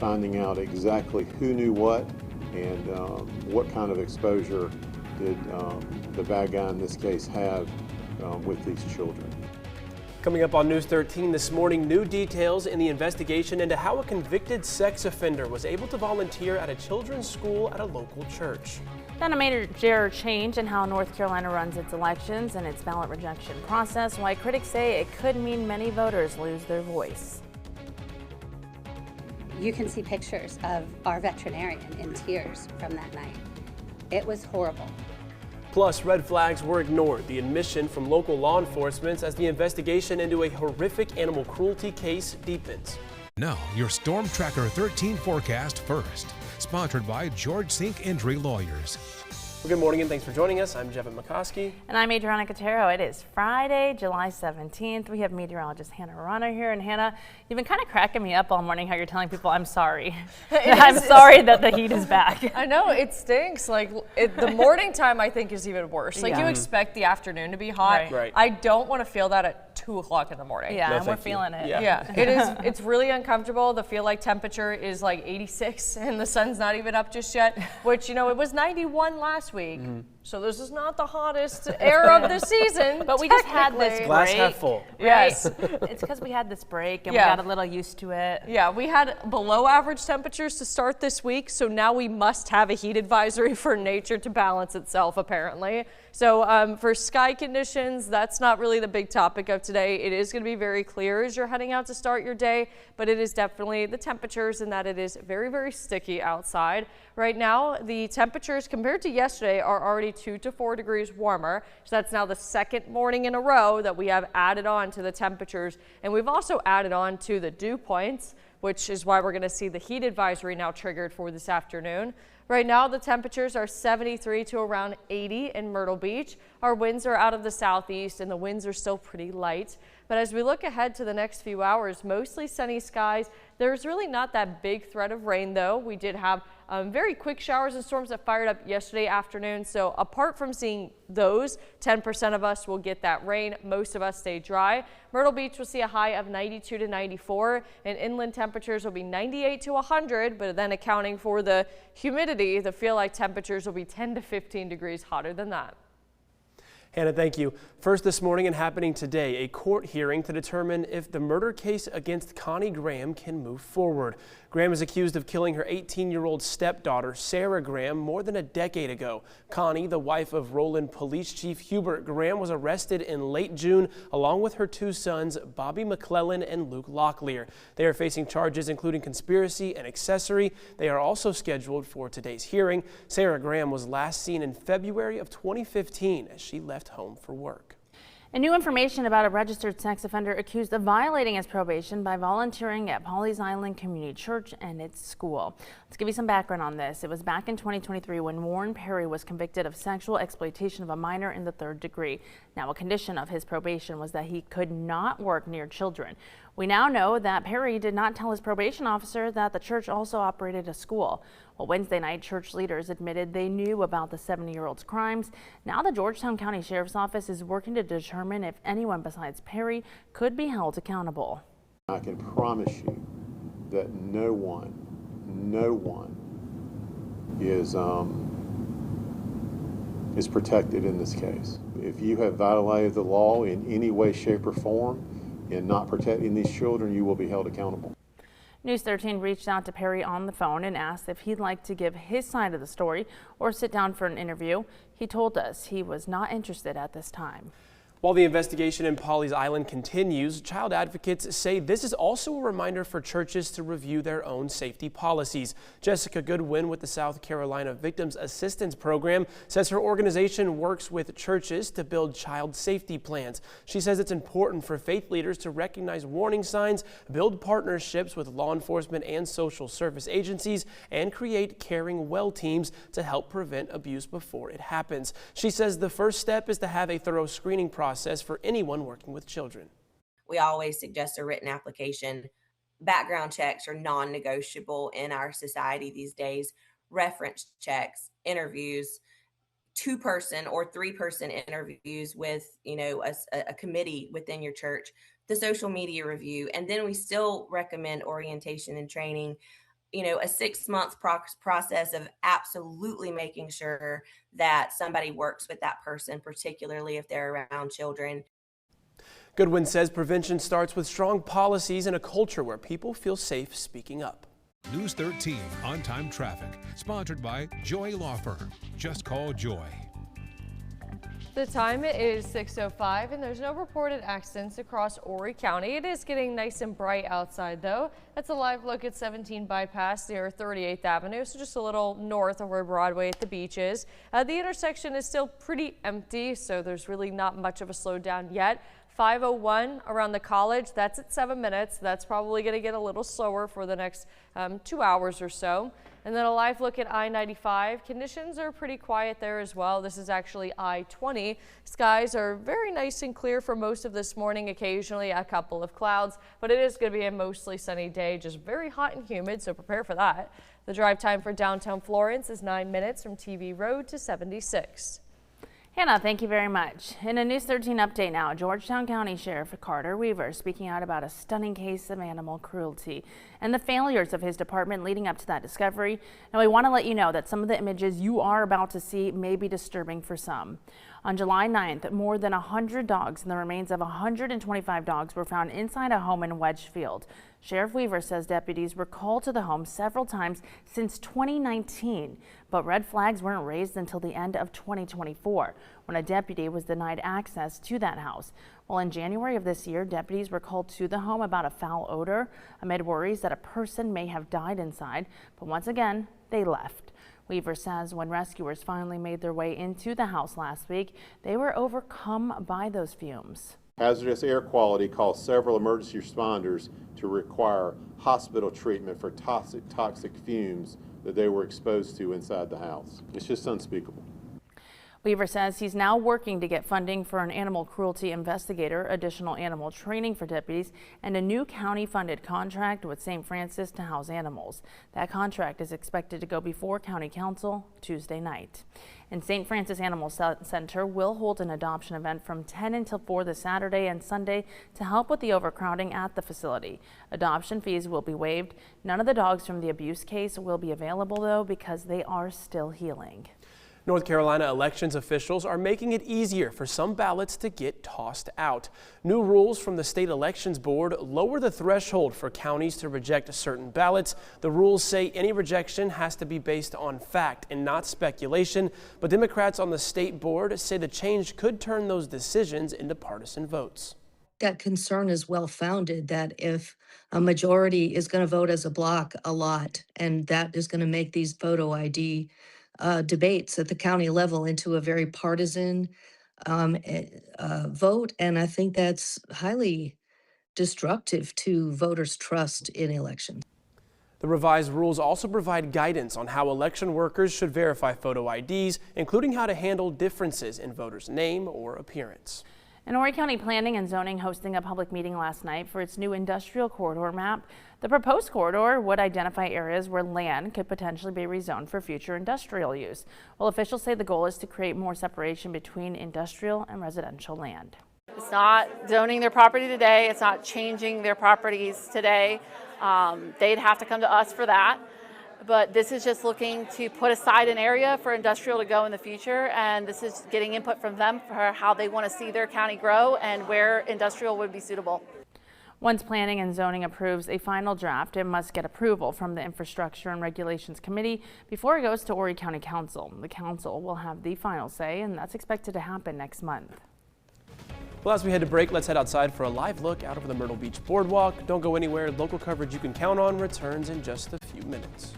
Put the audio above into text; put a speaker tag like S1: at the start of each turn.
S1: finding out exactly who knew what and what kind of exposure did the bad guy in this case have with these children.
S2: Coming up on News 13 this morning, new details in the investigation into how a convicted sex offender was able to volunteer at a children's school at a local church.
S3: Then a major change in how North Carolina runs its elections and its ballot rejection process, why critics say it could mean many voters lose their voice.
S4: You can see pictures of our veterinarian in tears from that night. It was horrible.
S2: Plus, red flags were ignored, the admission from local law enforcement as the investigation into a horrific animal cruelty case deepens.
S5: Now, your Storm Tracker 13 forecast first, sponsored by George Sink Injury Lawyers.
S2: Well, good morning and thanks for joining us. I'm Jevin McCoskey.
S3: And I'm Adriana Cotero. It is Friday, July 17th. We have meteorologist Hannah Rana here. And Hannah, you've been kind of cracking me up all morning how you're telling people I'm sorry. I'm sorry that the heat is back.
S6: I know, it stinks. Like the morning time I think is even worse. Like you expect the afternoon to be hot.
S2: Right.
S6: I don't want to feel that at 2 o'clock in the morning.
S3: Yeah,
S2: No,
S3: and we're
S2: thank you.
S3: feeling it.
S6: Yeah, it is. It's really uncomfortable. The feel like temperature is like 86 and the sun's not even up just yet, which, you know, it was 91 last week. So this is not the hottest air of the season.
S3: But we just had this break.
S2: Glass half full.
S6: Yes.
S3: It's because we had this break and
S6: Yeah.
S3: we got a little used to it.
S6: Yeah, we had below average temperatures to start this week, so now we must have a heat advisory for nature to balance itself, apparently. So for sky conditions, that's not really the big topic of today. It is going to be very clear as you're heading out to start your day, but it is definitely the temperatures and that it is very, very sticky outside. Right now, the temperatures compared to yesterday are already 2 to 4 degrees warmer. So that's now the second morning in a row that we have added on to the temperatures. And we've also added on to the dew points, which is why we're going to see the heat advisory now triggered for this afternoon. Right now, the temperatures are 73 to around 80 in Myrtle Beach. Our winds are out of the southeast and the winds are still pretty light. But as we look ahead to the next few hours, mostly sunny skies. There's really not that big threat of rain, though. We did have very quick showers and storms that fired up yesterday afternoon. So apart from seeing those, 10% of us will get that rain. Most of us stay dry. Myrtle Beach will see a high of 92 to 94, and inland temperatures will be 98 to 100. But then accounting for the humidity, the feel like temperatures will be 10 to 15 degrees hotter than that.
S2: Hannah, thank you. First this morning and happening today, a court hearing to determine if the murder case against Connie Graham can move forward. Graham is accused of killing her 18-year-old stepdaughter, Sarah Graham, more than a decade ago. Connie, the wife of Roland Police Chief Hubert Graham, was arrested in late June along with her 2 sons, Bobby McClellan and Luke Locklear. They are facing charges including conspiracy and accessory. They are also scheduled for today's hearing. Sarah Graham was last seen in February of 2015 as she left home for work.
S3: And new information about a registered sex offender accused of violating his probation by volunteering at Pawleys Island Community Church and its school. Let's give you some background on this. It was back in 2023 when Warren Perry was convicted of sexual exploitation of a minor in the 3rd degree. Now, a condition of his probation was that he could not work near children. We now know that Perry did not tell his probation officer that the church also operated a school. Well, Wednesday night, church leaders admitted they knew about the 70-year-old's crimes. Now the Georgetown County Sheriff's Office is working to determine if anyone besides Perry could be held accountable.
S1: I can promise you that no one is protected in this case. If you have violated the law in any way, shape, or form in not protecting these children, you will be held accountable.
S3: News 13 reached out to Perry on the phone and asked if he'd like to give his side of the story or sit down for an interview. He told us he was not interested at this time.
S2: While the investigation in Pawleys Island continues, child advocates say this is also a reminder for churches to review their own safety policies. Jessica Goodwin with the South Carolina Victims Assistance Program says her organization works with churches to build child safety plans. She says it's important for faith leaders to recognize warning signs, build partnerships with law enforcement and social service agencies, and create caring well teams to help prevent abuse before it happens. She says the first step is to have a thorough screening process for anyone working with children.
S7: We always suggest a written application. Background checks are non-negotiable in our society these days. Reference checks, interviews, 2-person or 3-person interviews with, a committee within your church, the social media review, and then we still recommend orientation and training. a 6-month process of absolutely making sure that somebody works with that person, particularly if they're around children.
S2: Goodwin says prevention starts with strong policies and a culture where people feel safe speaking up.
S5: News 13 on-time traffic, sponsored by Joy Law Firm. Just call Joy.
S6: The time is 6:05 and there's no reported accidents across Horry County. It is getting nice and bright outside though. That's a live look at 17 bypass near 38th Avenue, so just a little north of where Broadway at the beach is. The intersection is still pretty empty, so there's really not much of a slowdown yet. 501 around the college, that's at 7 minutes. That's probably going to get a little slower for the next 2 hours or so. And then a live look at I-95. Conditions are pretty quiet there as well. This is actually I-20. Skies are very nice and clear for most of this morning, occasionally a couple of clouds, but it is going to be a mostly sunny day, just very hot and humid, so prepare for that. The drive time for downtown Florence is 9 minutes from TV Road to 76.
S3: Hannah, thank you very much. In a News 13 update now, Georgetown County Sheriff Carter Weaver speaking out about a stunning case of animal cruelty and the failures of his department leading up to that discovery. Now, we want to let you know that some of the images you are about to see may be disturbing for some. On July 9th, more than 100 dogs and the remains of 125 dogs were found inside a home in Wedgefield. Sheriff Weaver says deputies were called to the home several times since 2019, but red flags weren't raised until the end of 2024, when a deputy was denied access to that house. Well, in January of this year, deputies were called to the home about a foul odor amid worries that a person may have died inside, but once again, they left. Weaver says when rescuers finally made their way into the house last week, they were overcome by those fumes.
S1: Hazardous air quality caused several emergency responders to require hospital treatment for toxic fumes that they were exposed to inside the house. It's just unspeakable.
S3: Weaver says he's now working to get funding for an animal cruelty investigator, additional animal training for deputies, and a new county-funded contract with St. Francis to house animals. That contract is expected to go before County Council Tuesday night. And St. Francis Animal Center will hold an adoption event from 10 until 4 this Saturday and Sunday to help with the overcrowding at the facility. Adoption fees will be waived. None of the dogs from the abuse case will be available, though, because they are still healing.
S2: North Carolina elections officials are making it easier for some ballots to get tossed out. New rules from the State Elections Board lower the threshold for counties to reject certain ballots. The rules say any rejection has to be based on fact and not speculation, but Democrats on the state board say the change could turn those decisions into partisan votes.
S8: That concern is well founded, that if a majority is going to vote as a block a lot, and that is going to make these photo ID debates at the county level into a very partisan vote. And I think that's highly destructive to voters' trust in elections.
S2: The revised rules also provide guidance on how election workers should verify photo IDs, including how to handle differences in voters' name or appearance.
S3: And Horry County Planning and Zoning hosting a public meeting last night for its new industrial corridor map. The proposed corridor would identify areas where land could potentially be rezoned for future industrial use. Well, officials say the goal is to create more separation between industrial and residential land.
S9: It's not zoning their property today. It's not changing their properties today. They'd have to come to us for that. But this is just looking to put aside an area for industrial to go in the future, and this is getting input from them for how they want to see their county grow and where industrial would be suitable.
S3: Once Planning and Zoning approves a final draft, it must get approval from the Infrastructure and Regulations Committee before it goes to Horry County Council. The council will have the final say, and that's expected to happen next month.
S2: Well, as we head to break, let's head outside for a live look out over the Myrtle Beach Boardwalk. Don't go anywhere. Local coverage you can count on returns in just a few minutes.